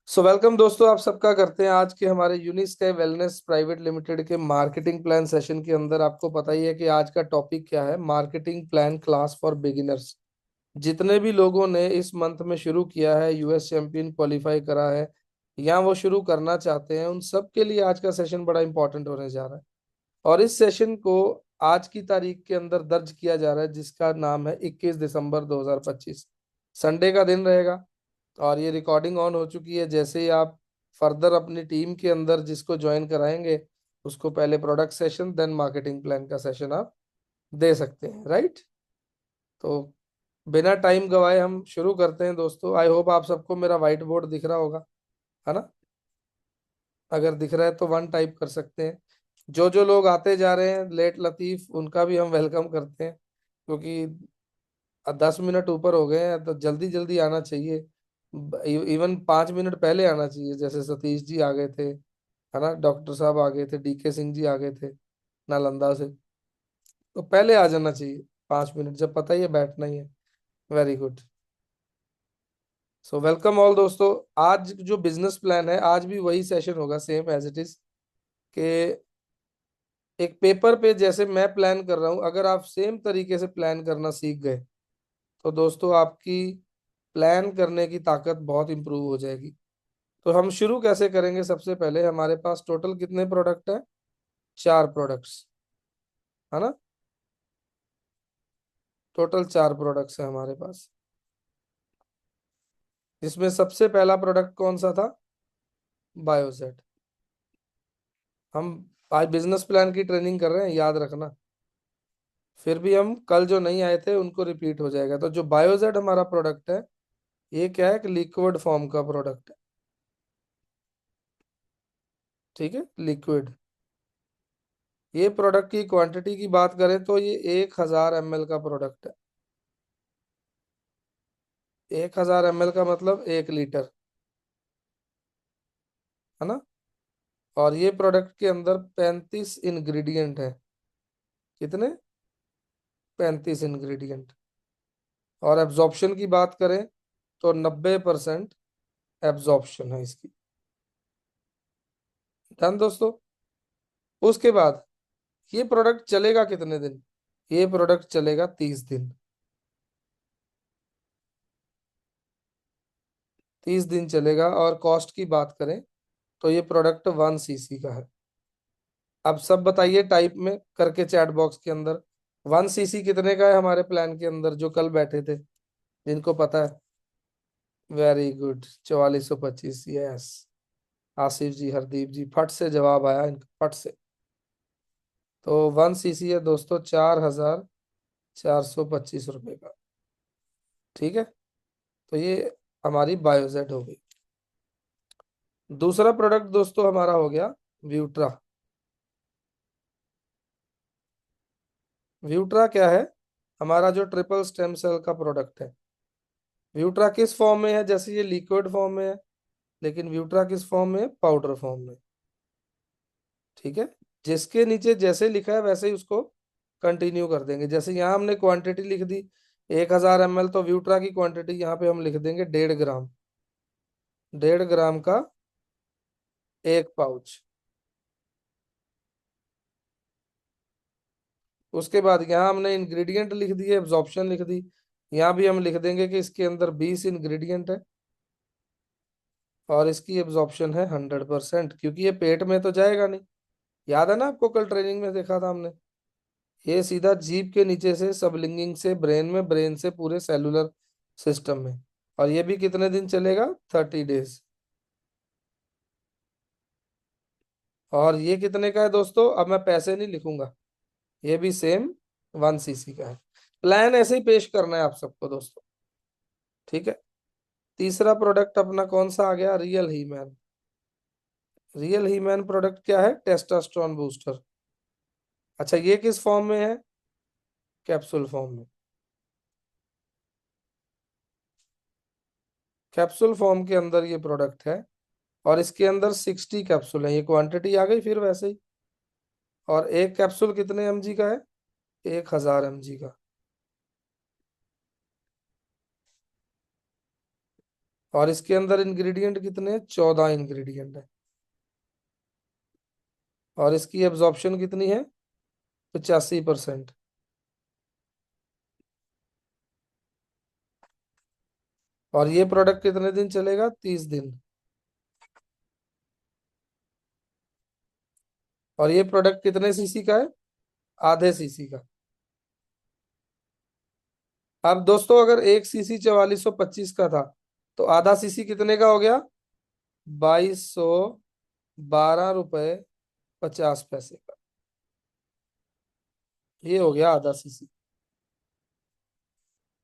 Welcome दोस्तों, आप सबका करते हैं आज के हमारे यूनिस्काई वेलनेस प्राइवेट लिमिटेड के मार्केटिंग प्लान सेशन के अंदर। आपको पता ही है कि आज का टॉपिक क्या है, marketing plan class for beginners. जितने भी लोगों ने इस मंथ में शुरू किया है, यूएस चैंपियन क्वालिफाई करा है या वो शुरू करना चाहते हैं, उन सब के लिए आज का सेशन बड़ा इंपॉर्टेंट होने जा रहा है। और इस सेशन को आज की तारीख के अंदर दर्ज किया जा रहा है, जिसका नाम है 21 दिसंबर 2025। संडे का दिन रहेगा और ये रिकॉर्डिंग ऑन हो चुकी है। जैसे ही आप फर्दर अपनी टीम के अंदर जिसको ज्वाइन कराएंगे, उसको पहले product session then marketing plan का सेशन आप दे सकते हैं, राइट। तो बिना टाइम गवाए हम शुरू करते हैं दोस्तों। आई होप आप सबको मेरा व्हाइट बोर्ड दिख रहा होगा, है ना। अगर दिख रहा है तो वन टाइप कर सकते हैं। जो जो लोग आते जा रहे हैं लेट लतीफ, उनका भी हम वेलकम करते हैं, क्योंकि 10 मिनट ऊपर हो गए हैं तो जल्दी जल्दी आना चाहिए। इवन 5 मिनट पहले आना चाहिए। जैसे सतीश जी आ गए थे, है ना, डॉक्टर साहब आ गए थे, डीके सिंह जी आ गए थे नालंदा से। तो पहले आ जाना चाहिए 5 मिनट, जब पता ही है बैठना ही है। Very good. वेलकम ऑल दोस्तों। आज जो बिजनेस प्लान है, आज भी वही सेशन होगा, सेम एज इट इज। के एक पेपर पे जैसे मैं प्लान कर रहा हूँ, अगर आप सेम तरीके से प्लान करना सीख गए तो दोस्तों आपकी प्लान करने की ताकत बहुत इंप्रूव हो जाएगी। तो हम शुरू कैसे करेंगे? सबसे पहले हमारे पास टोटल कितने प्रोडक्ट है? 4 प्रोडक्ट्स, है ना। टोटल 4 प्रोडक्ट्स है हमारे पास, जिसमें सबसे पहला प्रोडक्ट कौन सा था? बायोजेट। हम आज बिजनेस प्लान की ट्रेनिंग कर रहे हैं, याद रखना। फिर भी हम कल जो नहीं आए थे उनको रिपीट हो जाएगा। तो जो बायोजेट हमारा प्रोडक्ट है, ये क्या है? एक लिक्विड फॉर्म का प्रोडक्ट है, ठीक है, लिक्विड। ये प्रोडक्ट की क्वांटिटी की बात करें तो ये 1000 ml का प्रोडक्ट है। 1000 ml का मतलब 1 लीटर, है ना। और ये प्रोडक्ट के अंदर 35 इंग्रेडिएंट है। कितने? 35 इंग्रेडिएंट। और एब्जॉर्प्शन की बात करें तो 90% एब्जॉर्प्शन है इसकी। डन दोस्तों। उसके बाद ये प्रोडक्ट चलेगा कितने दिन? ये प्रोडक्ट चलेगा 30 दिन। 30 दिन चलेगा। और कॉस्ट की बात करें तो ये प्रोडक्ट 1 cc का है। अब सब बताइए टाइप में करके चैट बॉक्स के अंदर, 1 cc कितने का है हमारे प्लान के अंदर, जो कल बैठे थे जिनको पता है। Very good, 4425। यस, आसिफ जी, हरदीप जी, फट से जवाब आया इनका, फट से। तो 1 cc है दोस्तों, 4425 रुपए का। ठीक है, तो ये हमारी बायोजेट हो गई। दूसरा प्रोडक्ट दोस्तों हमारा हो गया व्यूट्रा। व्यूट्रा क्या है? हमारा जो ट्रिपल स्टेम सेल का प्रोडक्ट है। व्यूट्रा किस फॉर्म में है? जैसे ये लिक्विड फॉर्म में है, लेकिन व्यूट्रा किस फॉर्म में है? पाउडर फॉर्म में। ठीक है, जिसके नीचे जैसे लिखा है वैसे ही उसको कंटिन्यू कर देंगे। जैसे यहाँ हमने क्वांटिटी लिख दी 1000 ml, तो व्यूट्रा की क्वांटिटी यहाँ पे हम लिख देंगे 1.5 ग्राम। 1.5 ग्राम का एक पाउच। उसके बाद यहाँ हमने इंग्रेडिएंट लिख दिए, एब्जॉर्प्शन लिख दी। यहाँ भी हम लिख देंगे कि इसके अंदर 20 इंग्रेडिएंट है और इसकी एब्जॉर्प्शन है 100%, क्योंकि ये पेट में तो जाएगा नहीं। याद है ना आपको, कल ट्रेनिंग में देखा था हमने। ये सीधा जीभ के नीचे से सबलिंगिंग से ब्रेन में, ब्रेन से पूरे सेलुलर सिस्टम में। और ये भी कितने दिन चलेगा? 30 डेज। और ये कितने का है दोस्तों? अब मैं पैसे नहीं लिखूंगा, ये भी सेम 1 cc का है। प्लान ऐसे ही पेश करना है आप सबको दोस्तों, ठीक है। तीसरा प्रोडक्ट अपना कौन सा आ गया? रियल ही मैन। रियल ही मैन प्रोडक्ट क्या है? Testosterone booster. अच्छा, ये किस फॉर्म में है? कैप्सूल फॉर्म में। कैप्सूल फॉर्म के अंदर ये प्रोडक्ट है और इसके अंदर 60 कैप्सूल है। ये क्वांटिटी आ गई फिर वैसे ही। और एक कैप्सूल कितने mg का है? 1000 mg का। और इसके अंदर इंग्रेडिएंट कितने हैं? 14 इंग्रेडिएंट है। और इसकी एब्जॉर्प्शन कितनी है? 85%। और ये प्रोडक्ट कितने दिन चलेगा? 30 दिन। और ये प्रोडक्ट कितने सीसी का है? आधे सीसी का। अब दोस्तों अगर 1 सीसी 4425 का था, तो आधा सीसी कितने का हो गया? 2212 रुपये 50 पैसे का। ये हो गया आधा सीसी।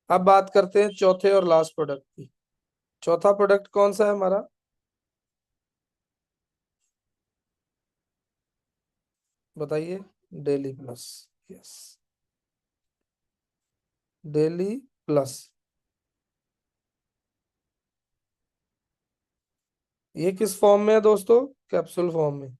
अब बात करते हैं चौथे और लास्ट प्रोडक्ट की। चौथा प्रोडक्ट कौन सा है हमारा? बताइए। Daily plus. Yes. Daily plus. ये किस फॉर्म में है दोस्तों? कैप्सूल फॉर्म में।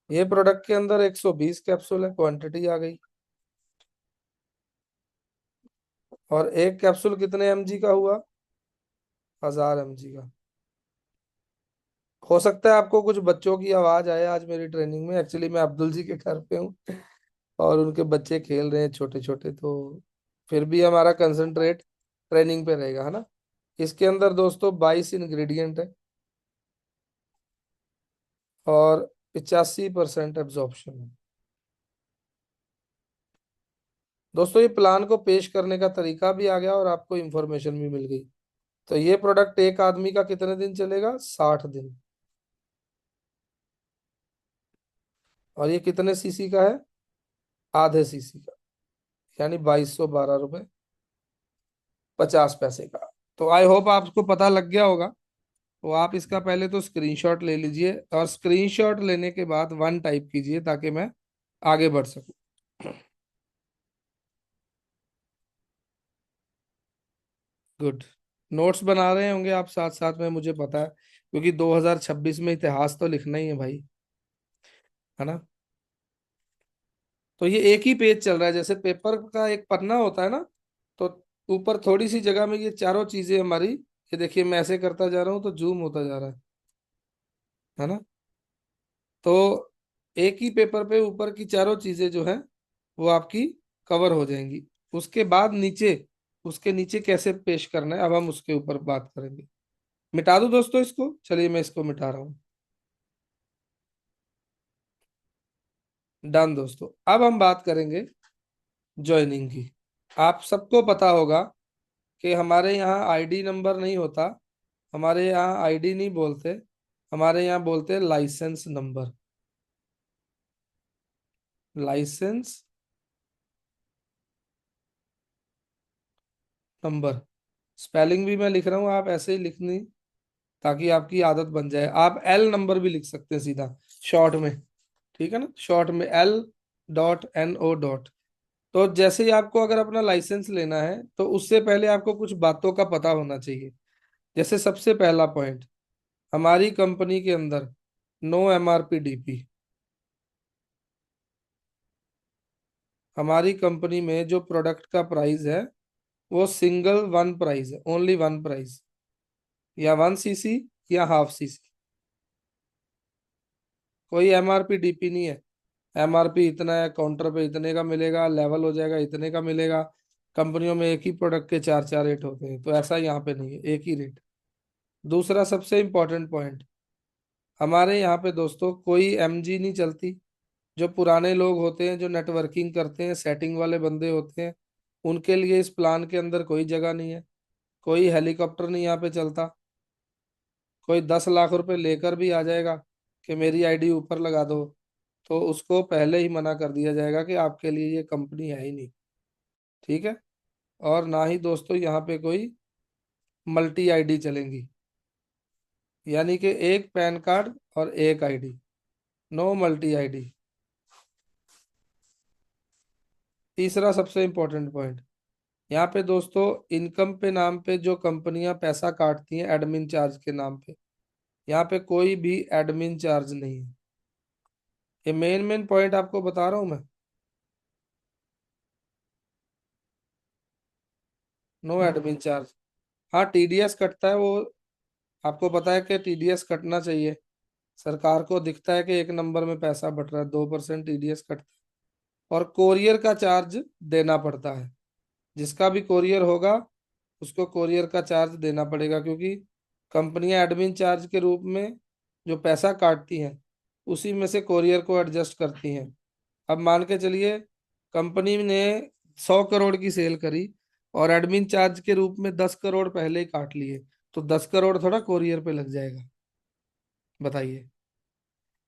ये प्रोडक्ट के अंदर 120 कैप्सूल है, क्वांटिटी आ गई। और एक कैप्सूल कितने एमजी का हुआ? 1000 एमजी का। हो सकता है आपको कुछ बच्चों की आवाज आए आज मेरी ट्रेनिंग में। एक्चुअली मैं अब्दुल जी के घर पे हूँ और उनके बच्चे खेल रहे हैं छोटे छोटे, तो फिर भी हमारा कंसंट्रेट ट्रेनिंग पे रहेगा, है ना। इसके अंदर दोस्तों 22 इंग्रेडिएंट है और 85% एब्जॉर्प्शन है। दोस्तों ये प्लान को पेश करने का तरीका भी आ गया और आपको इंफॉर्मेशन भी मिल गई। तो ये प्रोडक्ट एक आदमी का कितने दिन चलेगा? 60 दिन। और ये कितने सीसी का है? आधे सीसी का। यानी 2212 रुपये 50 पैसे का। तो आई होप आपको पता लग गया होगा। तो आप इसका पहले तो स्क्रीनशॉट ले लीजिए और स्क्रीनशॉट लेने के बाद वन टाइप कीजिए ताकि मैं आगे बढ़ सकूं। गुड। नोट्स बना रहे होंगे आप साथ साथ में, मुझे पता है, क्योंकि 2026 में इतिहास तो लिखना ही है भाई, है ना। तो ये एक ही पेज चल रहा है, जैसे पेपर का एक पन्ना होता है ना, तो ऊपर थोड़ी सी जगह में ये चारों चीजें हमारी, ये देखिए मैं ऐसे करता जा रहा हूँ तो जूम होता जा रहा है ना। तो एक ही पेपर पे ऊपर की चारों चीजें जो है वो आपकी कवर हो जाएंगी। उसके बाद नीचे, उसके नीचे कैसे पेश करना है अब हम उसके ऊपर बात करेंगे। मिटा दूं दोस्तों इसको? चलिए मैं इसको मिटा रहा हूँ। डन दोस्तों। अब हम बात करेंगे ज्वाइनिंग की। आप सबको पता होगा कि हमारे यहाँ आईडी नंबर नहीं होता, हमारे यहाँ आईडी नहीं बोलते, हमारे यहाँ बोलते हैं licence number. Licence number. Spelling भी मैं लिख रहा हूँ, आप ऐसे ही लिखनी, ताकि आपकी आदत बन जाए। आप एल नंबर भी लिख सकते हैं सीधा शॉर्ट में, ठीक है ना, शॉर्ट में L.NO. तो जैसे ही आपको अगर अपना लाइसेंस लेना है तो उससे पहले आपको कुछ बातों का पता होना चाहिए। जैसे सबसे पहला पॉइंट, हमारी कंपनी के अंदर नो MRP DP। हमारी कंपनी में जो प्रोडक्ट का प्राइस है वो सिंगल वन प्राइस है, ओनली वन प्राइस, या 1 सीसी या हाफ सीसी। कोई MRP DP नहीं है। MRP इतना है, काउंटर पे इतने का मिलेगा, लेवल हो जाएगा इतने का मिलेगा। कंपनियों में एक ही प्रोडक्ट के चार चार रेट होते हैं, तो ऐसा यहाँ पे नहीं है, एक ही रेट। दूसरा सबसे इंपॉर्टेंट पॉइंट, हमारे यहाँ पे दोस्तों कोई MG नहीं चलती। जो पुराने लोग होते हैं, जो नेटवर्किंग करते हैं, सेटिंग वाले बंदे होते हैं, उनके लिए इस प्लान के अंदर कोई जगह नहीं है। कोई हेलीकॉप्टर नहीं यहाँ पे चलता। कोई 10 लाख रुपए लेकर भी आ जाएगा कि मेरी आईडी ऊपर लगा दो, तो उसको पहले ही मना कर दिया जाएगा कि आपके लिए ये कंपनी है ही नहीं। ठीक है। और ना ही दोस्तों यहाँ पे कोई मल्टी आईडी चलेंगी, यानी कि एक पैन कार्ड और एक आईडी, नो मल्टी आईडी। तीसरा सबसे इंपॉर्टेंट पॉइंट, यहाँ पे दोस्तों इनकम पे नाम पे जो कंपनियां पैसा काटती हैं एडमिन चार्ज के नाम पे, यहाँ पे कोई भी एडमिन चार्ज नहीं है। ये मेन मेन पॉइंट आपको बता रहा हूं मैं। No admin charge. हाँ, टीडीएस कटता है वो। आपको पता है कि टीडीएस कटना चाहिए। सरकार को दिखता है कि एक नंबर में पैसा बट रहा है, 2% टीडीएस कटता है। और कोरियर का चार्ज देना पड़ता है। जिसका भी कोरियर होगा उसको कोरियर का चार्ज देना पड़ेगा, क्योंकि कंपनियां एडमिन चार्ज के रूप में जो पैसा काटती हैं उसी में से कोरियर को एडजस्ट करती हैं। अब मान के चलिए कंपनी ने 100 करोड़ की सेल करी और एडमिन चार्ज के रूप में 10 करोड़ पहले ही काट लिए, तो 10 करोड़ थोड़ा कोरियर पे लग जाएगा। बताइए।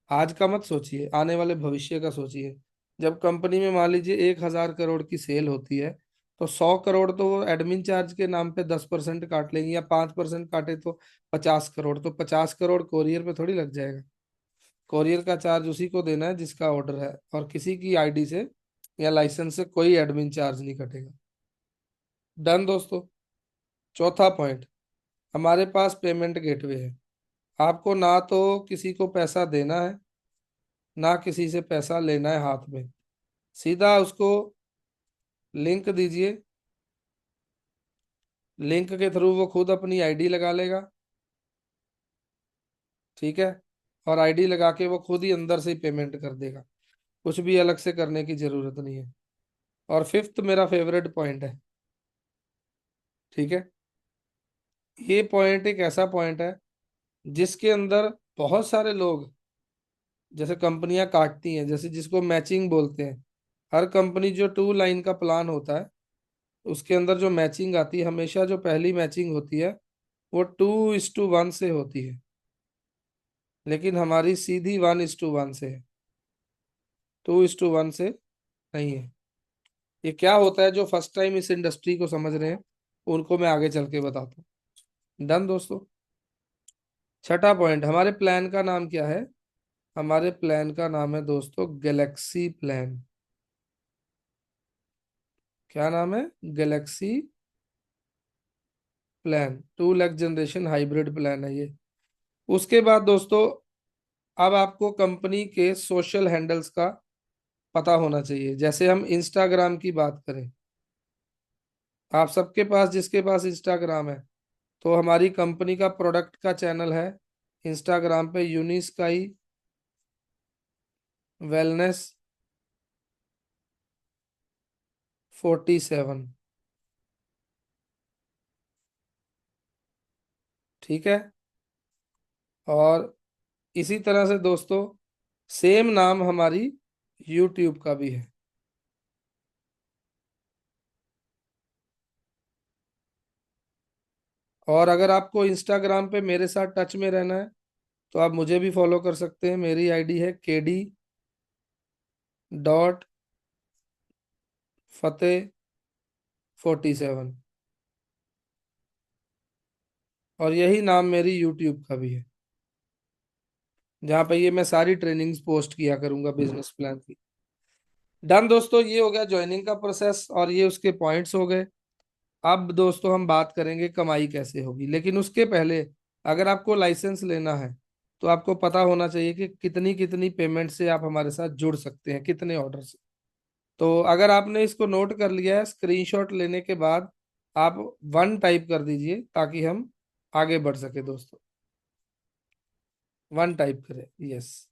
आज का मत सोचिए, आने वाले भविष्य का सोचिए। जब कंपनी में मान लीजिए 1,000 करोड़ की सेल होती है, तो 100 करोड़ तो वो एडमिन चार्ज के नाम पे 10% काट लेंगे, या 5% काटे तो 50 करोड़, तो 50 करोड़ कोरियर पे थोड़ी लग जाएगा। कोरियर का चार्ज उसी को देना है जिसका ऑर्डर है, और किसी की आईडी से या लाइसेंस से कोई एडमिन चार्ज नहीं कटेगा। डन दोस्तों। चौथा पॉइंट, हमारे पास पेमेंट गेटवे है। आपको ना तो किसी को पैसा देना है, ना किसी से पैसा लेना है हाथ में। सीधा उसको लिंक दीजिए। लिंक के थ्रू वो खुद अपनी आईडी लगा लेगा। ठीक है। और आईडी लगा के वो खुद ही अंदर से ही पेमेंट कर देगा। कुछ भी अलग से करने की जरूरत नहीं है। और फिफ्थ मेरा फेवरेट पॉइंट है। ठीक है। ये पॉइंट एक ऐसा पॉइंट है जिसके अंदर बहुत सारे लोग, जैसे कंपनियां काटती हैं, जैसे जिसको मैचिंग बोलते हैं। हर कंपनी जो 2 लाइन का प्लान होता है उसके अंदर जो मैचिंग आती है, हमेशा जो पहली मैचिंग होती है वो 2:1 से होती है। लेकिन हमारी सीधी 1:1 से है। 2:1 से नहीं है। ये क्या होता है, जो फर्स्ट टाइम इस इंडस्ट्री को समझ रहे हैं उनको मैं आगे चल के बताता हूँ। डन दोस्तों। छठा पॉइंट, हमारे प्लान का नाम क्या है? हमारे प्लान का नाम है दोस्तों गैलेक्सी प्लान। क्या नाम है? Galaxy plan. 2 lakh generation hybrid plan है ये। उसके बाद दोस्तों, अब आपको कंपनी के सोशल हैंडल्स का पता होना चाहिए। जैसे हम इंस्टाग्राम की बात करें, आप सबके पास, जिसके पास इंस्टाग्राम है, तो हमारी कंपनी का प्रोडक्ट का चैनल है इंस्टाग्राम पे, यूनिस्काई वेलनेस 47। ठीक है। और इसी तरह से दोस्तों सेम नाम हमारी यूट्यूब का भी है। और अगर आपको इंस्टाग्राम पे मेरे साथ टच में रहना है तो आप मुझे भी फॉलो कर सकते हैं। मेरी आईडी है KD.Fateh47। और यही नाम मेरी यूट्यूब का भी है, जहाँ पे ये मैं सारी ट्रेनिंग्स पोस्ट किया करूंगा बिजनेस प्लान की। डन दोस्तों, ये हो गया ज्वाइनिंग का प्रोसेस और ये उसके पॉइंट्स हो गए। अब दोस्तों हम बात करेंगे कमाई कैसे होगी, लेकिन उसके पहले अगर आपको लाइसेंस लेना है तो आपको पता होना चाहिए कि कितनी कितनी पेमेंट से आप हमारे साथ जुड़ सकते हैं, कितने ऑर्डर से। तो अगर आपने इसको नोट कर लिया है, स्क्रीनशॉट लेने के बाद आप 1 टाइप कर दीजिए ताकि हम आगे बढ़ सके दोस्तों। 1 टाइप करें, यस।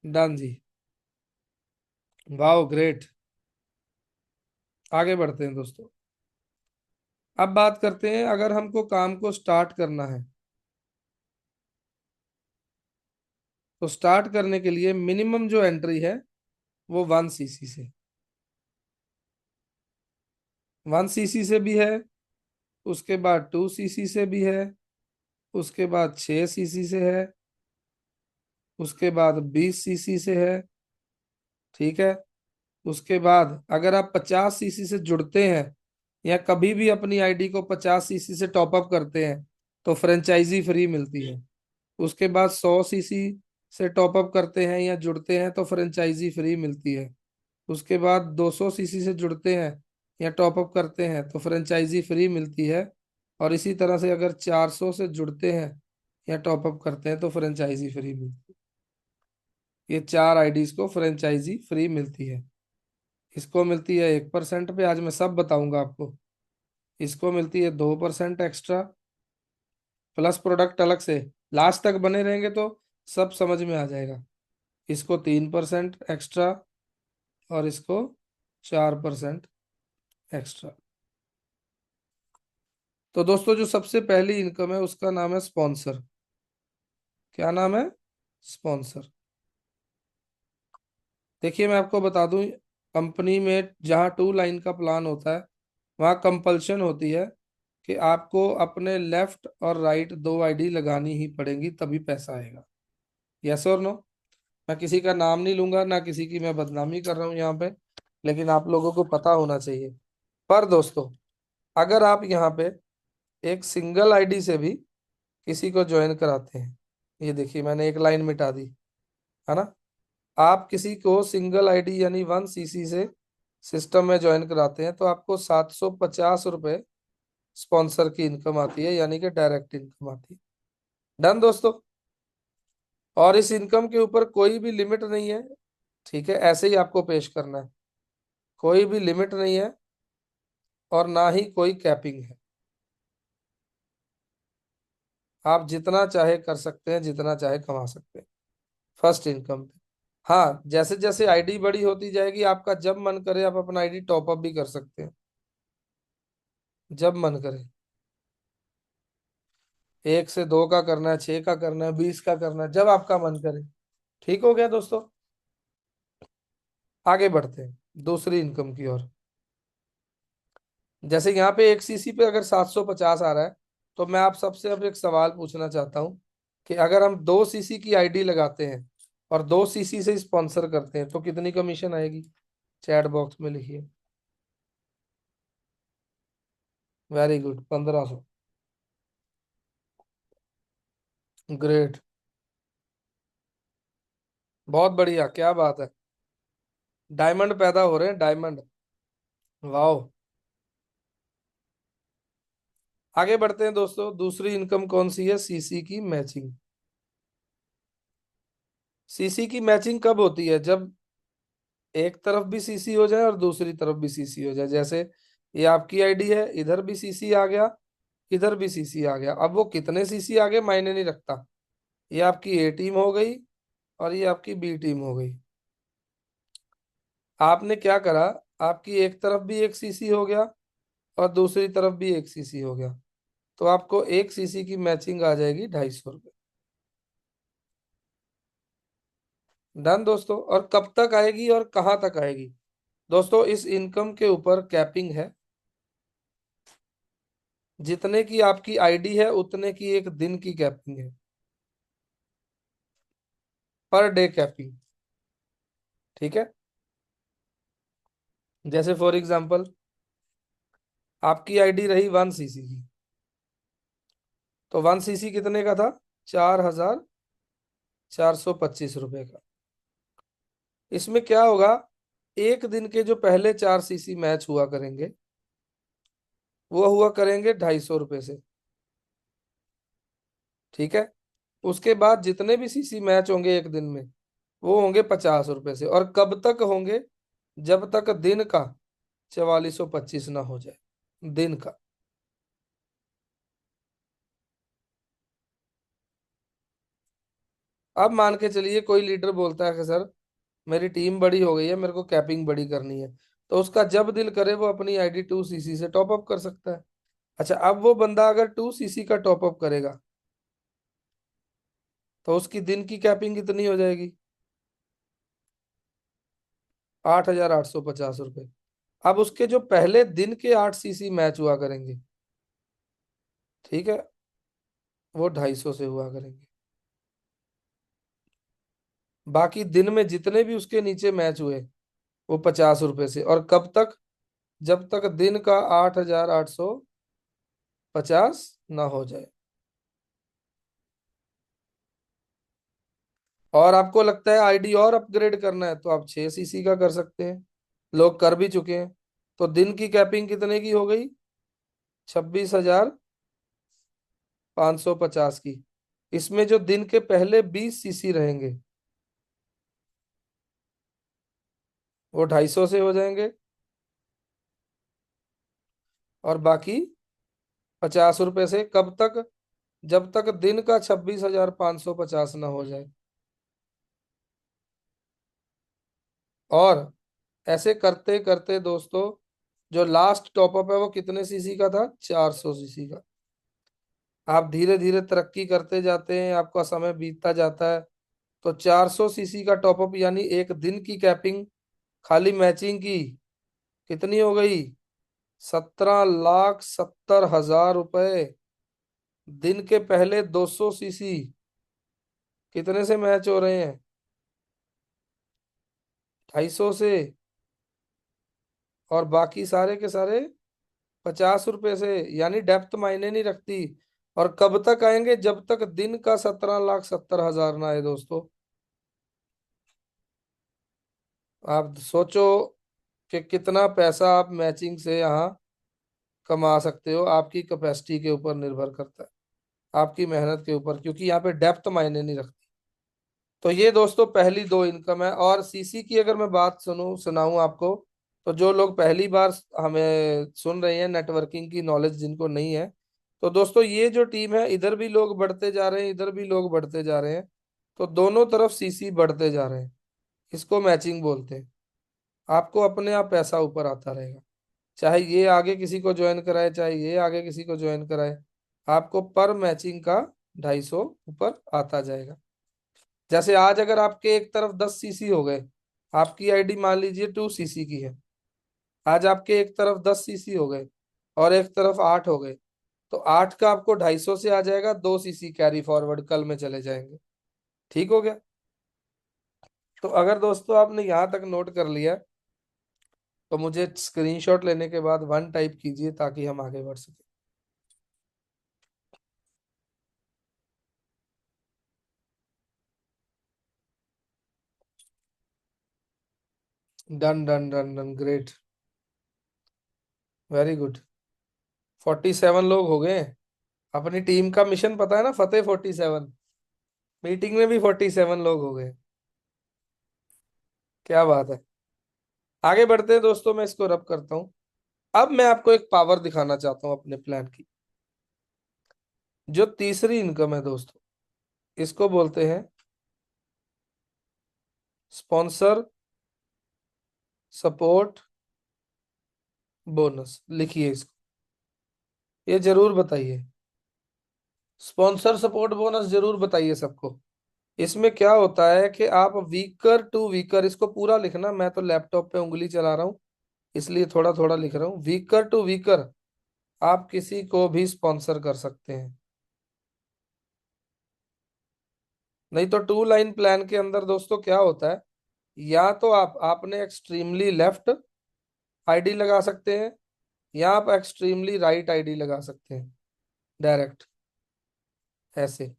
डन जी। Wow, great. आगे बढ़ते हैं दोस्तों। अब बात करते हैं, अगर हमको काम को स्टार्ट करना है तो स्टार्ट करने के लिए मिनिमम जो एंट्री है वो 1 सीसी से, 1 सीसी से भी है। उसके बाद 2 सीसी से भी है। उसके बाद 6 सीसी से है। उसके बाद 20 सीसी से है। ठीक है। उसके बाद अगर आप 50 सीसी से जुड़ते हैं या कभी भी अपनी आईडी को 50 सीसी से टॉपअप करते हैं तो फ्रेंचाइजी फ्री मिलती है। उसके बाद 100 सीसी से टॉपअप करते हैं या जुड़ते हैं तो फ्रेंचाइजी फ्री मिलती है। उसके बाद 200 सीसी से जुड़ते हैं या टॉपअप करते हैं तो फ्रेंचाइजी फ्री मिलती है। और इसी तरह से अगर 400 से जुड़ते हैं या टॉपअप करते हैं तो फ्रेंचाइजी फ्री मिलती है। ये 4 आईडीज को फ्रेंचाइजी फ्री मिलती है। इसको मिलती है 1% पे, आज मैं सब बताऊंगा आपको। इसको मिलती है 2% एक्स्ट्रा, प्लस प्रोडक्ट अलग से। लास्ट तक बने रहेंगे तो सब समझ में आ जाएगा। इसको 3% एक्स्ट्रा, और इसको 4% एक्स्ट्रा। तो दोस्तों जो सबसे पहली इनकम है उसका नाम है स्पॉन्सर। क्या नाम है? स्पॉन्सर। देखिए मैं आपको बता दूं, कंपनी में जहाँ 2 लाइन का प्लान होता है वहाँ कंपल्शन होती है कि आपको अपने लेफ्ट और राइट 2 आईडी लगानी ही पड़ेंगी, तभी पैसा आएगा। यस और नो? मैं किसी का नाम नहीं लूंगा, ना किसी की मैं बदनामी कर रहा हूँ यहाँ पे, लेकिन आप लोगों को पता होना चाहिए। पर दोस्तों, अगर आप यहाँ पे एक सिंगल आईडी से भी किसी को ज्वाइन कराते हैं, ये देखिए मैंने एक लाइन मिटा दी, है ना। आप किसी को सिंगल आईडी यानी 1 सीसी से सिस्टम में ज्वाइन कराते हैं तो आपको 750 रुपये स्पॉन्सर की इनकम आती है, यानी कि डायरेक्ट इनकम आती है। डन दोस्तों। और इस इनकम के ऊपर कोई भी लिमिट नहीं है, ठीक है, ऐसे ही आपको पेश करना है। कोई भी लिमिट नहीं है और ना ही कोई कैपिंग है। आप जितना चाहे कर सकते हैं, जितना चाहे कमा सकते हैं फर्स्ट इनकम पे। हाँ, जैसे जैसे आईडी बड़ी होती जाएगी, आपका जब मन करे आप अपना आईडी टॉपअप भी कर सकते हैं, जब मन करे। 1 से 2 का करना है, 6 का करना है, 20 का करना है, जब आपका मन करे। ठीक हो गया दोस्तों। आगे बढ़ते हैं दूसरी इनकम की ओर। जैसे यहाँ पे 1 सीसी पे अगर 750 आ रहा है, तो मैं आप सबसे अब एक सवाल पूछना चाहता हूँ कि अगर हम 2 सीसी की आईडी लगाते हैं और 2 सीसी से स्पॉन्सर करते हैं तो कितनी कमीशन आएगी? चैट बॉक्स में लिखिए। Very good, 1500। ग्रेट, बहुत बढ़िया, क्या बात है। डायमंड पैदा हो रहे हैं, डायमंड। वाह। आगे बढ़ते हैं दोस्तों। दूसरी इनकम कौन सी है? सीसी की मैचिंग। सीसी की मैचिंग कब होती है? जब एक तरफ भी सीसी हो जाए और दूसरी तरफ भी सीसी हो जाए। जैसे ये आपकी आईडी है, इधर भी सीसी आ गया, इधर भी सीसी आ गया। अब वो कितने सीसी आ गए मायने नहीं रखता। ये आपकी ए टीम हो गई और ये आपकी बी टीम हो गई। आपने क्या करा, आपकी एक तरफ भी 1 सीसी हो गया और दूसरी तरफ भी 1 सीसी हो गया, तो आपको 1 सीसी की मैचिंग आ जाएगी 250 रुपये। डन दोस्तों। और कब तक आएगी और कहाँ तक आएगी? दोस्तों इस इनकम के ऊपर कैपिंग है। जितने की आपकी आईडी है उतने की एक दिन की कैपिंग है, पर डे कैपिंग। ठीक है। जैसे फॉर एग्जांपल आपकी आईडी रही 1 सीसी की, तो 1 सीसी कितने का था? 4,425 रुपए का। इसमें क्या होगा, एक दिन के जो पहले 4 सीसी मैच हुआ करेंगे वो हुआ करेंगे 250 रुपये से। ठीक है। उसके बाद जितने भी सीसी मैच होंगे एक दिन में वो होंगे 50 रुपये से। और कब तक होंगे? जब तक दिन का 4425 ना हो जाए, दिन का। अब मान के चलिए कोई लीडर बोलता है कि सर मेरी टीम बड़ी हो गई है, मेरे को कैपिंग बड़ी करनी है, तो उसका जब दिल करे वो अपनी आईडी 2 सीसी से टॉप अप कर सकता है। अच्छा, अब वो बंदा अगर 2 सीसी का टॉप अप करेगा तो उसकी दिन की कैपिंग कितनी हो जाएगी? 8,850 रुपये। अब उसके जो पहले दिन के 8 सीसी मैच हुआ करेंगे, ठीक है, वो 250 से हुआ करेंगे। बाकी दिन में जितने भी उसके नीचे मैच हुए वो 50 रुपए से। और कब तक? जब तक दिन का 8,850 ना हो जाए। और आपको लगता है आईडी और अपग्रेड करना है तो आप 6 सीसी का कर सकते हैं, लोग कर भी चुके हैं। तो दिन की कैपिंग कितने की हो गई? 26,550 की। इसमें जो दिन के पहले 20 सीसी रहेंगे वो 250 से हो जाएंगे, और बाकी 50 रुपए से। कब तक? जब तक दिन का 26,550 ना हो जाए। और ऐसे करते करते दोस्तों, जो लास्ट टॉपअप है वो कितने सीसी का था? 400 सीसी का। आप धीरे धीरे तरक्की करते जाते हैं, आपका समय बीतता जाता है, तो 400 सीसी का टॉपअप यानी एक दिन की कैपिंग खाली मैचिंग की कितनी हो गई? 17,70,000 रुपए। दिन के पहले 200 सीसी कितने से मैच हो रहे हैं? 250 से। और बाकी सारे के सारे 50 रुपए से। यानी डेप्थ मायने नहीं रखती। और कब तक आएंगे? जब तक दिन का 17,70,000 ना आए दोस्तों। आप सोचो कि कितना पैसा आप मैचिंग से यहाँ कमा सकते हो। आपकी कैपेसिटी के ऊपर निर्भर करता है, आपकी मेहनत के ऊपर, क्योंकि यहाँ पे डेप्थ मायने नहीं रखती। तो ये दोस्तों पहली दो इनकम है। और सीसी की अगर मैं बात सुनाऊं आपको, तो जो लोग पहली बार हमें सुन रहे हैं, नेटवर्किंग की नॉलेज जिनको नहीं है, तो दोस्तों ये जो टीम है, इधर भी लोग बढ़ते जा रहे हैं, इधर भी लोग बढ़ते जा रहे हैं। तो दोनों तरफ सीसी बढ़ते जा रहे हैं। इसको मैचिंग बोलते हैं। आपको अपने आप पैसा ऊपर आता रहेगा, चाहे ये आगे किसी को ज्वाइन कराए, चाहे ये आगे किसी को ज्वाइन कराए, आपको पर मैचिंग का 250 ऊपर आता जाएगा। जैसे आज अगर आपके एक तरफ 10 सीसी हो गए, आपकी आईडी मान लीजिए 2 सीसी की है, आज आपके एक तरफ 10 सीसी हो गए और एक तरफ 8 हो गए, तो 8 का आपको 250 से आ जाएगा, 2 सीसी कैरी फॉरवर्ड कल में चले जाएंगे। ठीक हो गया? तो अगर दोस्तों आपने यहाँ तक नोट कर लिया, तो मुझे स्क्रीनशॉट लेने के बाद वन टाइप कीजिए ताकि हम आगे बढ़ सके। Done done done done, great, very good. 47 लोग हो गए। अपनी टीम का मिशन पता है ना, फतेह 47। मीटिंग में भी 47 लोग हो गए। क्या बात है। आगे बढ़ते हैं दोस्तों, मैं इसको रब करता हूं। अब मैं आपको एक पावर दिखाना चाहता हूं अपने प्लान की। जो तीसरी इनकम है दोस्तों, इसको बोलते हैं स्पॉन्सर सपोर्ट बोनस। लिखिए इसको, ये जरूर बताइए। स्पॉन्सर सपोर्ट बोनस जरूर बताइए सबको। इसमें क्या होता है कि आप वीकर टू वीकर, इसको पूरा लिखना, मैं तो लैपटॉप पे उंगली चला रहा हूँ इसलिए थोड़ा थोड़ा लिख रहा हूँ। वीकर टू वीकर आप किसी को भी स्पॉन्सर कर सकते हैं। नहीं तो 2 लाइन प्लान के अंदर दोस्तों क्या होता है, या तो आपने एक्सट्रीमली लेफ्ट आईडी लगा सकते हैं, या आप एक्सट्रीमली राइट आईडी लगा सकते हैं, डायरेक्ट ऐसे।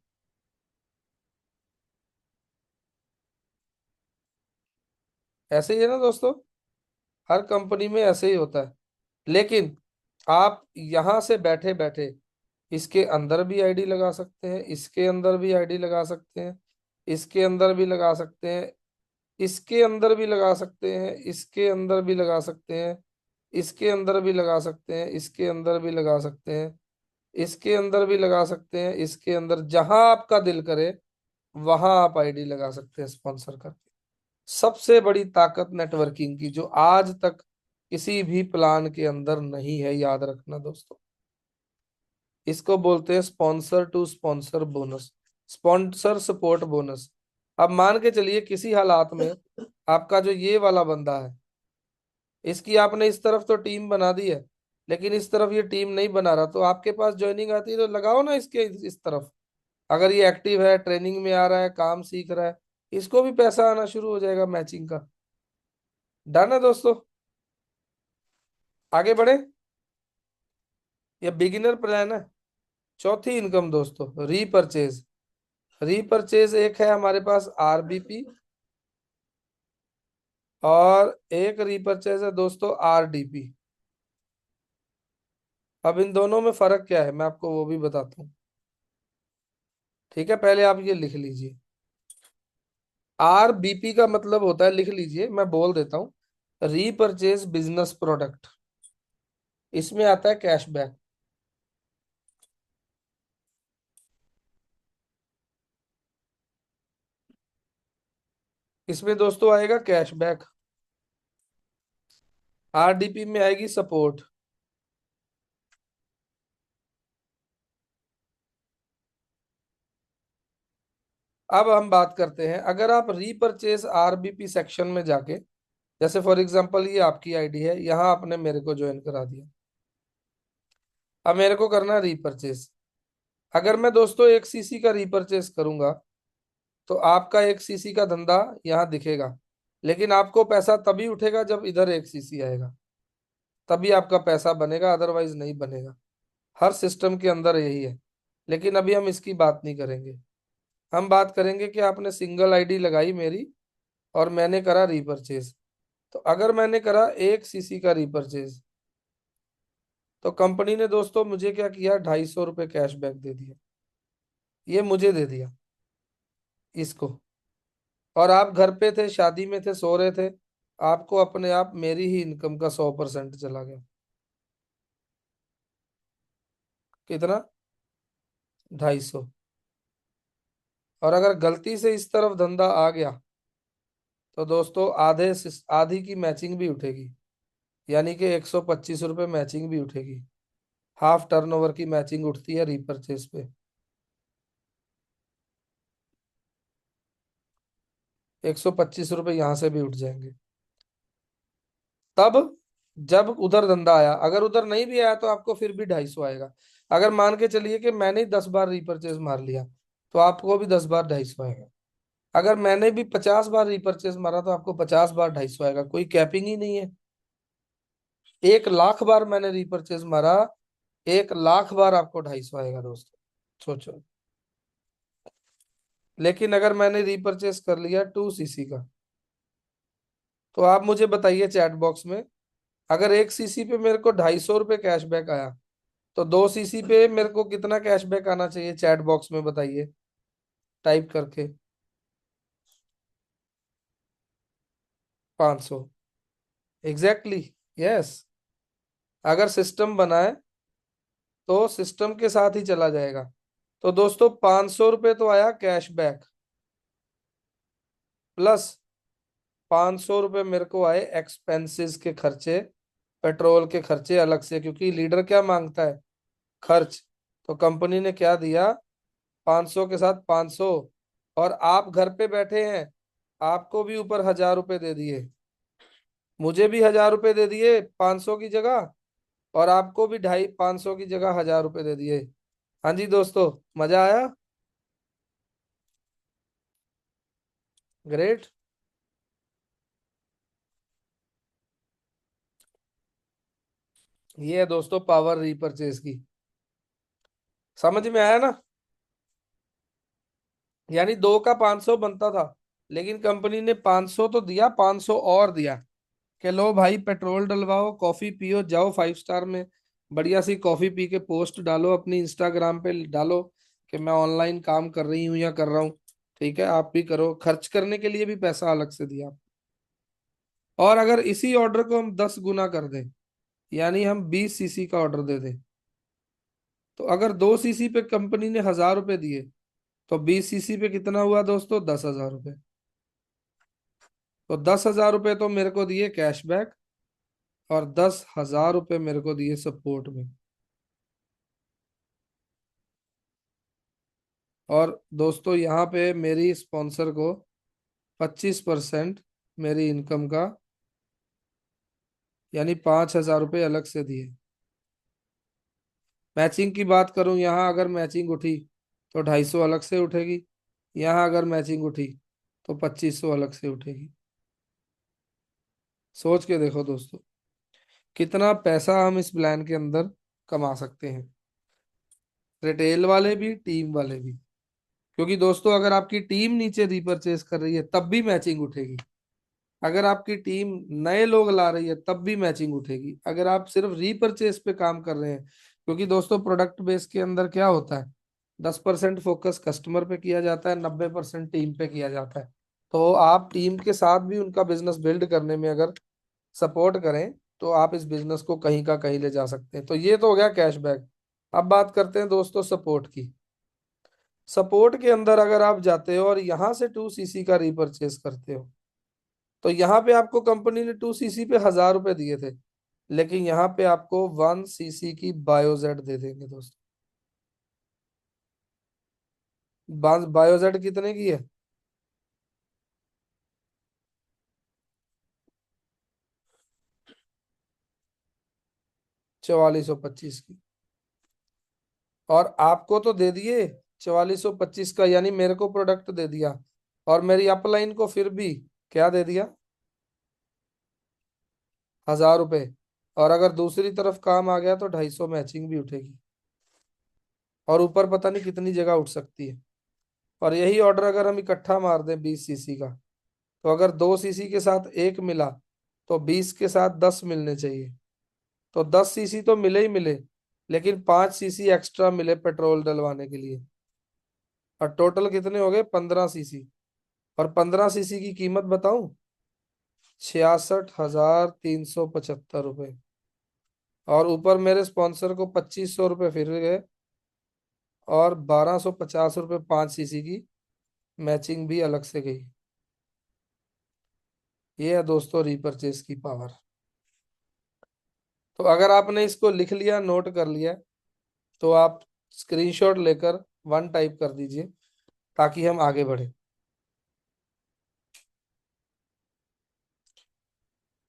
ऐसे ही है ना दोस्तों, हर कंपनी में ऐसे ही होता है। लेकिन आप यहां से बैठे बैठे इसके अंदर भी आईडी लगा सकते हैं, इसके अंदर भी आईडी लगा सकते हैं, इसके अंदर भी लगा सकते हैं, इसके अंदर भी लगा सकते हैं, इसके अंदर भी लगा सकते हैं, इसके अंदर भी लगा सकते हैं, इसके अंदर भी लगा सकते हैं, इसके अंदर भी लगा सकते हैं, इसके अंदर, जहां आपका दिल करे वहां आप आईडी लगा सकते हैं स्पॉन्सर करके। सबसे बड़ी ताकत नेटवर्किंग की, जो आज तक किसी भी प्लान के अंदर नहीं है, याद रखना दोस्तों। इसको बोलते हैं sponsor to sponsor bonus, sponsor support bonus. अब मान के चलिए किसी हालात में आपका जो ये वाला बंदा है, इसकी आपने इस तरफ तो टीम बना दी है, लेकिन इस तरफ ये टीम नहीं बना रहा, तो आपके पास ज्वाइनिंग आती है तो लगाओ ना इसके इस तरफ। अगर ये एक्टिव है, ट्रेनिंग में आ रहा है, काम सीख रहा है, इसको भी पैसा आना शुरू हो जाएगा मैचिंग का। डन है दोस्तों? आगे बढ़े। ये बिगिनर प्लान है। चौथी इनकम दोस्तों, रीपरचेज। रीपरचेज एक है हमारे पास आरबीपी, और एक रीपरचेज है दोस्तों आरडीपी। अब इन दोनों में फर्क क्या है मैं आपको वो भी बताता हूँ। ठीक है, पहले आप ये लिख लीजिए। RBP का मतलब होता है, लिख लीजिए, मैं बोल देता हूँ, रीपरचेज बिजनेस प्रोडक्ट। इसमें आता है कैशबैक। इसमें दोस्तों आएगा कैशबैक। RDP में आएगी सपोर्ट। अब हम बात करते हैं, अगर आप रीपरचेज RBP सेक्शन में जाके, जैसे फॉर एग्जांपल ये आपकी आईडी है, यहाँ आपने मेरे को ज्वाइन करा दिया। अब मेरे को करना है रीपरचेज। अगर मैं दोस्तों 1 सीसी का रीपरचेज करूंगा, तो आपका 1 सीसी का धंधा यहाँ दिखेगा, लेकिन आपको पैसा तभी उठेगा जब इधर 1 सीसी आएगा, तभी आपका पैसा बनेगा, अदरवाइज नहीं बनेगा। हर सिस्टम के अंदर यही है। लेकिन अभी हम इसकी बात नहीं करेंगे। हम बात करेंगे कि आपने सिंगल आईडी लगाई मेरी, और मैंने करा रीपरचेज। तो अगर मैंने करा 1 सीसी का रीपरचेज, तो कंपनी ने दोस्तों मुझे क्या किया, 250 रुपये कैशबैक दे दिया। ये मुझे दे दिया इसको। और आप घर पे थे, शादी में थे, सो रहे थे, आपको अपने आप मेरी ही इनकम का 100% चला गया। कितना? 250। और अगर गलती से इस तरफ धंधा आ गया, तो दोस्तों आधी की मैचिंग भी उठेगी, यानी कि 125 रुपये मैचिंग भी उठेगी। हाफ टर्नओवर की मैचिंग उठती है रीपरचेज पे। 125 रुपये यहाँ से भी उठ जाएंगे। तब जब उधर धंधा आया, अगर उधर नहीं भी आया तो आपको फिर भी 250 आएगा। अगर मान के चलिए कि मैंने ही 10 बार रीपरचेज मार लिया, तो आपको भी 10 बार 250 आएगा। अगर मैंने भी 50 बार रिपर्चेस मारा, तो आपको 50 बार 250 आएगा। कोई कैपिंग ही नहीं है। 1 लाख बार मैंने रिपर्चेस मारा, 1 लाख बार आपको 250 आएगा दोस्तों। सोचो। लेकिन अगर मैंने रिपर्चेस कर लिया 2 सीसी का, तो आप मुझे बताइए चैट बॉक्स में, अगर 1 सीसी पे मेरे को 250 रुपये कैशबैक आया, तो 2 सीसी पे मेरे को कितना कैशबैक आना चाहिए, चैट बॉक्स में बताइए टाइप करके। 500। एग्जैक्टली। यस। अगर सिस्टम बनाए तो सिस्टम के साथ ही चला जाएगा। तो दोस्तों 500 रुपये तो आया कैशबैक, प्लस 500 रुपये मेरे को आए एक्सपेंसेस के खर्चे, पेट्रोल के खर्चे अलग से, क्योंकि लीडर क्या मांगता है, खर्च। तो कंपनी ने क्या दिया, 500 के साथ 500। और आप घर पे बैठे हैं, आपको भी ऊपर 1000 रुपये दे दिए, मुझे भी 1000 रुपये दे दिए 500 की जगह, और आपको भी 500 की जगह 1000 रुपये दे दिए। हाँ जी दोस्तों, मजा आया। ग्रेट। ये है दोस्तों पावर रीपरचेज की। समझ में आया ना? यानी 2 का 500 बनता था, लेकिन कंपनी ने 500 तो दिया, 500 और दिया कि लो भाई पेट्रोल डलवाओ, कॉफी पियो, जाओ 5 स्टार में बढ़िया सी कॉफी पी के पोस्ट डालो, अपनी इंस्टाग्राम पे डालो कि मैं ऑनलाइन काम कर रही हूँ या कर रहा हूँ। ठीक है, आप भी करो, खर्च करने के लिए भी पैसा अलग से दिया। और अगर इसी ऑर्डर को हम 10 गुना कर दें, यानी हम 20 सीसी का ऑर्डर दे दें, तो अगर 2 सीसी पे कंपनी ने 1000 रुपये दिए, तो 20 सीसी पे कितना हुआ दोस्तों, 10,000 रुपये। तो 10,000 रुपये तो मेरे को दिए कैशबैक, और 10,000 रुपये मेरे को दिए सपोर्ट में। और दोस्तों यहाँ पे मेरी स्पॉन्सर को 25% मेरी इनकम का, यानी 5,000 रुपये अलग से दिए। मैचिंग की बात करूं, यहाँ अगर मैचिंग उठी तो 250 अलग से उठेगी, यहाँ अगर मैचिंग उठी तो 2500 अलग से उठेगी। सोच के देखो दोस्तों, कितना पैसा हम इस प्लान के अंदर कमा सकते हैं, रिटेल वाले भी, टीम वाले भी। क्योंकि दोस्तों अगर आपकी टीम नीचे रीपरचेज कर रही है, तब भी मैचिंग उठेगी। अगर आपकी टीम नए लोग ला रही है, तब भी मैचिंग उठेगी। अगर आप सिर्फ रीपरचेज पे काम कर रहे हैं, क्योंकि दोस्तों प्रोडक्ट बेस के अंदर क्या होता है, 10% फोकस कस्टमर पे किया जाता है, 90% टीम पे किया जाता है। तो आप टीम के साथ भी उनका बिजनेस बिल्ड करने में अगर सपोर्ट करें तो आप इस बिजनेस को कहीं का कहीं ले जा सकते हैं। तो ये तो हो गया कैशबैक। अब बात करते हैं दोस्तों सपोर्ट की। सपोर्ट के अंदर अगर आप जाते हो और यहाँ से 2 सीसी का रीपरचेस करते हो, तो यहाँ पे आपको कंपनी ने 2 सीसी पे 1000 रुपए दिए थे, लेकिन यहाँ पे आपको 1 सीसी की बायोजेट दे देंगे दोस्तों। बायोजेट कितने की है? 4425 की। और आपको तो दे दिए 4425 का, यानी मेरे को प्रोडक्ट दे दिया, और मेरी अपलाइन को फिर भी क्या दे दिया? 1000 रुपए। और अगर दूसरी तरफ काम आ गया तो 250 मैचिंग भी उठेगी, और ऊपर पता नहीं कितनी जगह उठ सकती है। और यही ऑर्डर अगर हम इकट्ठा मार दें 20 सीसी का, तो अगर 2 सीसी के साथ एक मिला तो 20 के साथ 10 मिलने चाहिए। तो 10 सीसी तो मिले ही मिले, लेकिन 5 सीसी एक्स्ट्रा मिले पेट्रोल डलवाने के लिए। और टोटल कितने हो गए? 15 सीसी। और 15 सीसी की कीमत बताऊं? 66,375 रुपये। और ऊपर मेरे स्पॉन्सर को 2500 रुपये फिर गए, और 1250 रुपये 5 सीसी की मैचिंग भी अलग से गई। ये है दोस्तों रीपरचेस की पावर। तो अगर आपने इसको लिख लिया, नोट कर लिया, तो आप स्क्रीनशॉट लेकर 1 टाइप कर दीजिए, ताकि हम आगे बढ़े।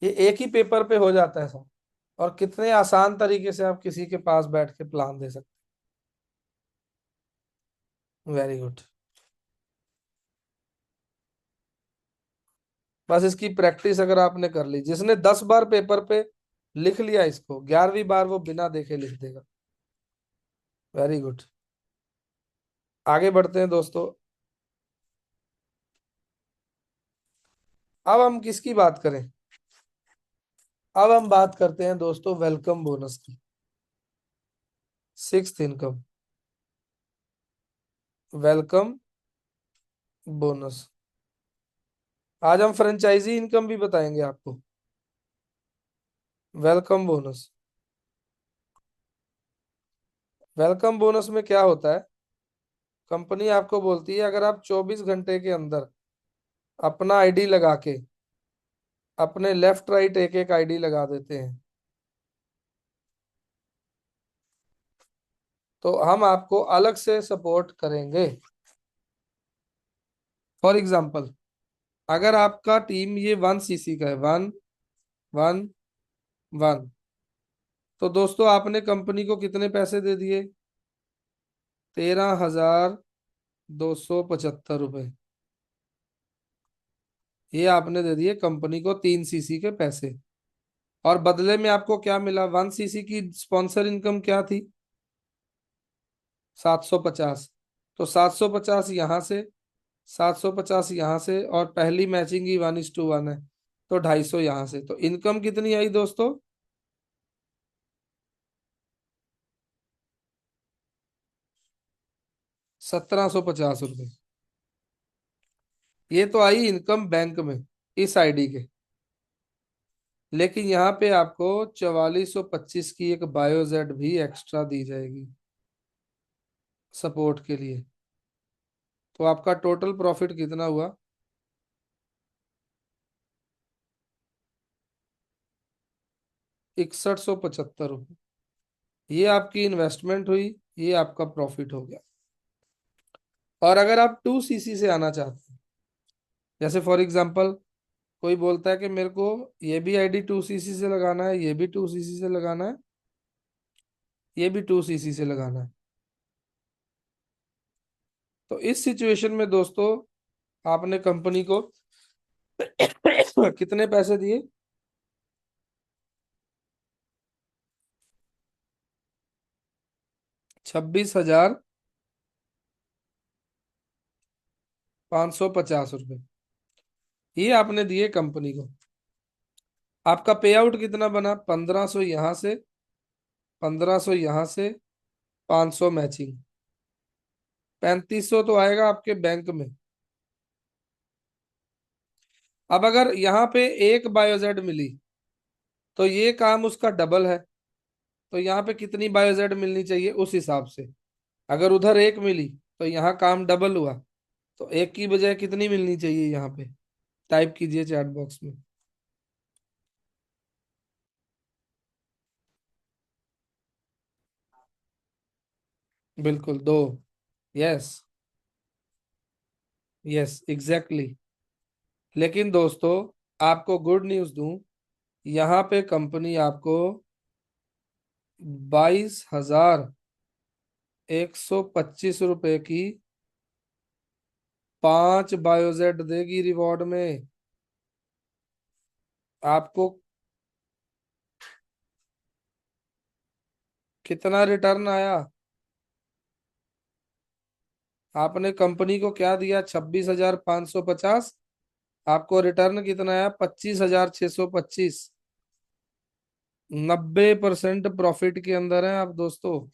ये एक ही पेपर पे हो जाता है सब, और कितने आसान तरीके से आप किसी के पास बैठ के प्लान दे सकते हैं। Very good. बस इसकी प्रैक्टिस अगर आपने कर ली, जिसने 10 बार पेपर पे लिख लिया, इसको 11वीं बार वो बिना देखे लिख देगा। Very good. आगे बढ़ते हैं दोस्तों। अब हम किसकी बात करें? अब हम बात करते हैं दोस्तों वेलकम बोनस की। 6th income, welcome bonus. आज हम फ्रेंचाइजी इनकम भी बताएंगे आपको। Welcome bonus. वेलकम बोनस में क्या होता है? कंपनी आपको बोलती है अगर आप 24 घंटे के अंदर अपना आईडी लगा के, अपने लेफ्ट राइट एक एक आईडी लगा देते हैं, तो हम आपको अलग से सपोर्ट करेंगे। फॉर एग्जाम्पल, अगर आपका टीम ये 1 सीसी का है, 1 1 1, तो दोस्तों आपने कंपनी को कितने पैसे दे दिए? 13,275 रुपए। ये आपने दे दिए कंपनी को 3 सीसी के पैसे। और बदले में आपको क्या मिला? 1 सीसी की स्पॉन्सर इनकम क्या थी? 750। तो 750 यहाँ से, 750 यहाँ से, और पहली मैचिंग ही 1:1 है, तो 250 यहाँ से। तो इनकम कितनी आई दोस्तों? 1750 रुपये। ये तो आई इनकम बैंक में, इस आईडी के। लेकिन यहाँ पे आपको 4425 की एक बायोजेट भी एक्स्ट्रा दी जाएगी सपोर्ट के लिए। तो आपका टोटल प्रॉफिट कितना हुआ? 6175 रुपये। ये आपकी इन्वेस्टमेंट हुई, ये आपका प्रॉफिट हो गया। और अगर आप 2 सीसी से आना चाहते हैं, जैसे फॉर एग्जांपल कोई बोलता है कि मेरे को ये भी आईडी 2 सीसी से लगाना है, ये भी 2 सीसी से लगाना है, ये भी 2 सीसी से लगाना है, तो इस सिचुएशन में दोस्तों आपने कंपनी को कितने पैसे दिए? 26,550 रुपये। ये आपने दिए कंपनी को। आपका पे आउट कितना बना? 1500 यहाँ से, 1500 यहाँ से, 500 मैचिंग। 3500 तो आएगा आपके बैंक में। अब अगर यहाँ पे एक बायोजेड मिली तो ये काम उसका डबल है, तो यहाँ पे कितनी बायोजेड मिलनी चाहिए उस हिसाब से। अगर उधर एक मिली तो यहाँ काम डबल हुआ, तो एक की बजाय कितनी मिलनी चाहिए यहाँ पे। टाइप कीजिए चैट बॉक्स में। बिल्कुल दो। Yes, yes exactly. लेकिन दोस्तों, आपको गुड न्यूज दूं, यहाँ पे कंपनी आपको 22,125 रुपए की 5 बायोजेट देगी रिवॉर्ड में आपको। कितना रिटर्न आया? आपने कंपनी को क्या दिया? 26,550। आपको रिटर्न कितना आया? 25,625। 90% प्रॉफिट के अंदर है आप दोस्तों।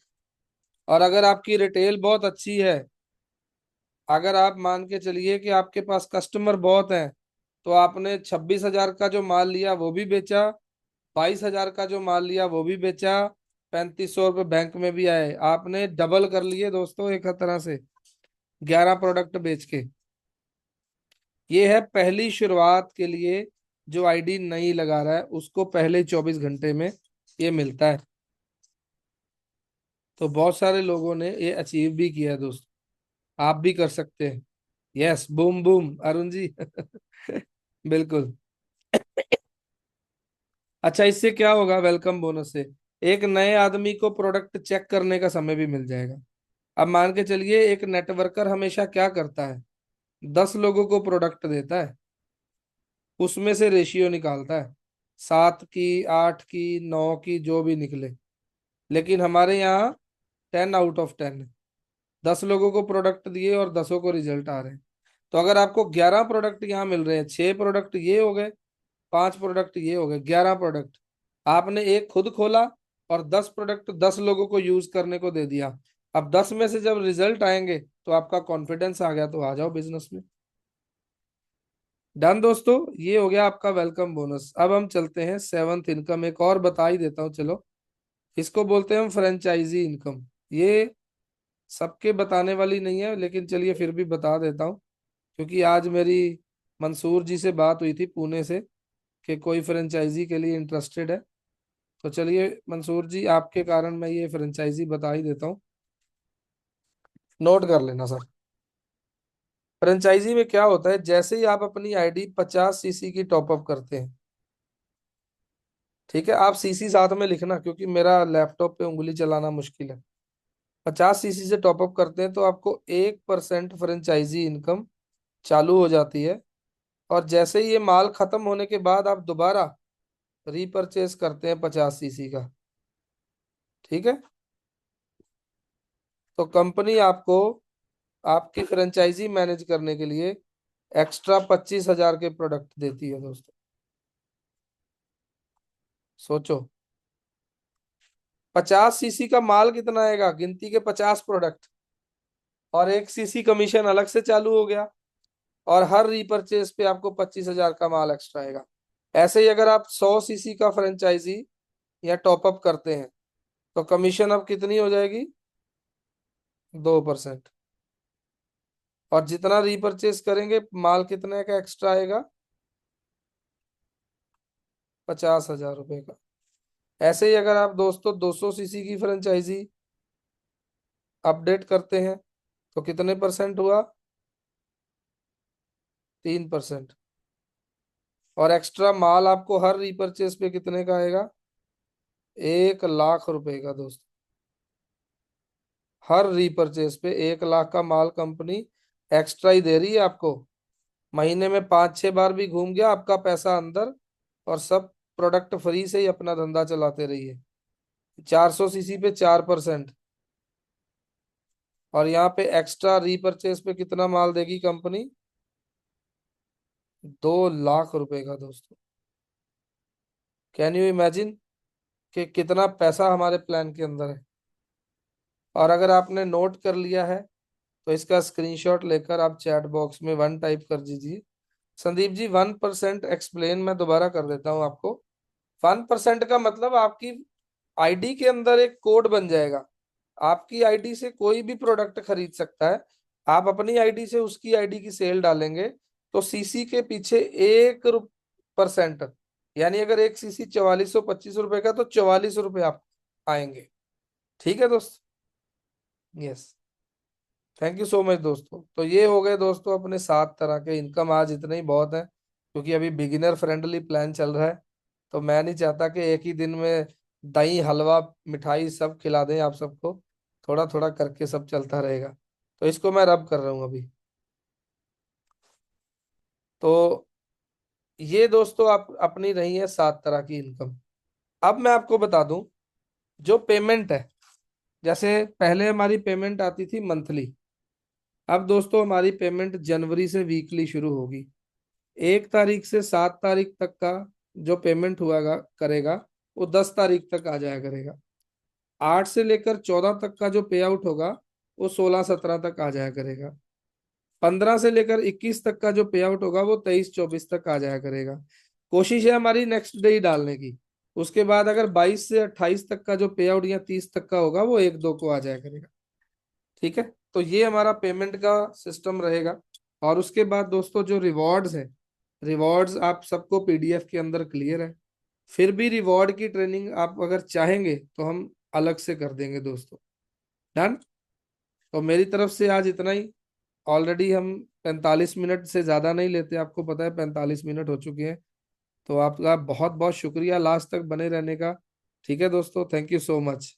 और अगर आपकी रिटेल बहुत अच्छी है, अगर आप मान के चलिए कि आपके पास कस्टमर बहुत हैं, तो आपने 26,000 का जो माल लिया वो भी बेचा, 22,000 का जो माल लिया वो भी बेचा, 3500 रुपये बैंक में भी आए, आपने डबल कर लिए दोस्तों एक तरह से 11 प्रोडक्ट बेच के। ये है पहली शुरुआत के लिए। जो आईडी नहीं लगा रहा है उसको पहले 24 घंटे में ये मिलता है। तो बहुत सारे लोगों ने ये अचीव भी किया है दोस्तों। आप भी कर सकते हैं। Yes, boom boom Arun ji. बिल्कुल। अच्छा, इससे क्या होगा? वेलकम बोनस से एक नए आदमी को प्रोडक्ट चेक करने का समय भी मिल जाएगा। अब मान के चलिए, एक नेटवर्कर हमेशा क्या करता है? 10 लोगों को प्रोडक्ट देता है, उसमें से रेशियो निकालता है, 7 की, 8 की, 9 की, जो भी निकले। लेकिन हमारे यहाँ 10 आउट ऑफ 10, 10 लोगों को प्रोडक्ट दिए और 10 को रिजल्ट आ रहे हैं। तो अगर आपको 11 प्रोडक्ट यहाँ मिल रहे हैं, 6 प्रोडक्ट ये हो गए, 5 प्रोडक्ट ये हो गए, 11 प्रोडक्ट। आपने एक खुद खोला और 10 प्रोडक्ट 10 लोगों को यूज करने को दे दिया। अब 10 में से जब रिजल्ट आएंगे तो आपका कॉन्फिडेंस आ गया, तो आ जाओ बिजनेस में। डन दोस्तों, ये हो गया आपका वेलकम बोनस। अब हम चलते हैं सेवंथ इनकम, एक और बता ही देता हूँ चलो। इसको बोलते हैं हम फ्रेंचाइजी इनकम। ये सबके बताने वाली नहीं है, लेकिन चलिए फिर भी बता देता हूँ, क्योंकि आज मेरी मंसूर जी से बात हुई थी पुणे से कि कोई फ्रेंचाइजी के लिए इंटरेस्टेड है। तो चलिए मंसूर जी, आपके कारण मैं ये फ्रेंचाइजी बता ही देता हूँ। नोट कर लेना सर। फ्रेंचाइजी में क्या होता है, जैसे ही आप अपनी आईडी 50 सीसी की टॉपअप करते हैं, ठीक है, आप सीसी साथ में लिखना क्योंकि मेरा लैपटॉप पे उंगली चलाना मुश्किल है। 50 सीसी से टॉपअप करते हैं तो आपको 1% फ्रेंचाइजी इनकम चालू हो जाती है। और जैसे ही ये माल खत्म होने के बाद आप दोबारा रीपरचेज करते हैं 50 सीसी का, ठीक है, तो कंपनी आपको आपकी फ्रेंचाइजी मैनेज करने के लिए एक्स्ट्रा 25,000 के प्रोडक्ट देती है दोस्तों। सोचो, 50 सीसी का माल कितना आएगा? गिनती के 50 प्रोडक्ट, और 1 सीसी कमीशन अलग से चालू हो गया, और हर रीपरचेज पे आपको 25,000 का माल एक्स्ट्रा आएगा। ऐसे ही अगर आप 100 सीसी का फ्रेंचाइजी या टॉपअप करते हैं तो कमीशन अब कितनी हो जाएगी? 2%। और जितना रीपरचेज करेंगे माल कितने का एक्स्ट्रा आएगा? 50,000 रुपए का। ऐसे ही अगर आप दोस्तों 200 सीसी की फ्रेंचाइजी अपडेट करते हैं तो कितने परसेंट हुआ? 3%। और एक्स्ट्रा माल आपको हर रीपरचेज पे कितने का आएगा? 1 लाख रुपए का दोस्त। हर रीपरचेज पे 1 लाख का माल कंपनी एक्स्ट्रा ही दे रही है आपको। महीने में 5-6 बार भी घूम गया आपका पैसा अंदर, और सब प्रोडक्ट फ्री से ही अपना धंधा चलाते रहिए। 400 सीसी पे 4%। और यहाँ पे एक्स्ट्रा रीपरचेज पे कितना माल देगी कंपनी? 2 लाख रुपए का दोस्तों। कैन यू इमेजिन कि कितना पैसा हमारे प्लान के अंदर है? और अगर आपने नोट कर लिया है तो इसका स्क्रीनशॉट लेकर आप चैट बॉक्स में 1 टाइप कर दीजिए। संदीप जी 1% एक्सप्लेन मैं दोबारा कर देता हूं आपको। 1% का मतलब आपकी आईडी के अंदर एक कोड बन जाएगा। आपकी आईडी से कोई भी प्रोडक्ट खरीद सकता है। आप अपनी आईडी से उसकी आईडी की सेल डालेंगे तो सीसी के पीछे 1%, यानी अगर एक सीसी 4425 रुपए का तो 44 रुपए आप आएंगे। ठीक है दोस्त। Yes. Thank you so much दोस्तों। तो ये हो गए दोस्तों अपने 7 तरह के इनकम। आज इतने ही बहुत है क्योंकि अभी बिगिनर फ्रेंडली प्लान चल रहा है। तो मैं नहीं चाहता कि एक ही दिन में दही हलवा मिठाई सब खिला दें आप सबको। थोड़ा थोड़ा करके सब चलता रहेगा। तो इसको मैं रब कर रहा हूँ अभी। तो ये दोस्तों आप अपनी रही है 7 तरह की इनकम। अब मैं आपको बता दूं जो पेमेंट है। जैसे पहले हमारी पेमेंट आती थी मंथली। अब दोस्तों हमारी पेमेंट जनवरी से वीकली शुरू होगी। 1 तारीख से 7 तारीख तक का जो पेमेंट हुआ करेगा वो 10 तारीख तक आ जाया करेगा। 8 से लेकर 14 तक का जो पे आउट होगा वो 16-17 तक आ जाया करेगा। 15 से लेकर 21 तक का जो पे आउट होगा वो 23-24 तक आ जाया करेगा। कोशिश है हमारी नेक्स्ट डे ही डालने की। उसके बाद अगर 22 से 28 तक का जो पे आउट या 30 तक का होगा वो 1-2 को आ जाया करेगा। ठीक है। तो ये हमारा पेमेंट का सिस्टम रहेगा। और उसके बाद दोस्तों जो रिवॉर्ड्स है, रिवॉर्ड्स आप सबको पीडीएफ के अंदर क्लियर है। फिर भी रिवॉर्ड की ट्रेनिंग आप अगर चाहेंगे तो हम अलग से कर देंगे दोस्तों। डन। तो मेरी तरफ से आज इतना ही। ऑलरेडी हम 45 मिनट से ज्यादा नहीं लेते, आपको पता है 45 मिनट हो चुके हैं। तो आपका बहुत बहुत शुक्रिया लास्ट तक बने रहने का। ठीक है दोस्तों, थैंक यू सो मच।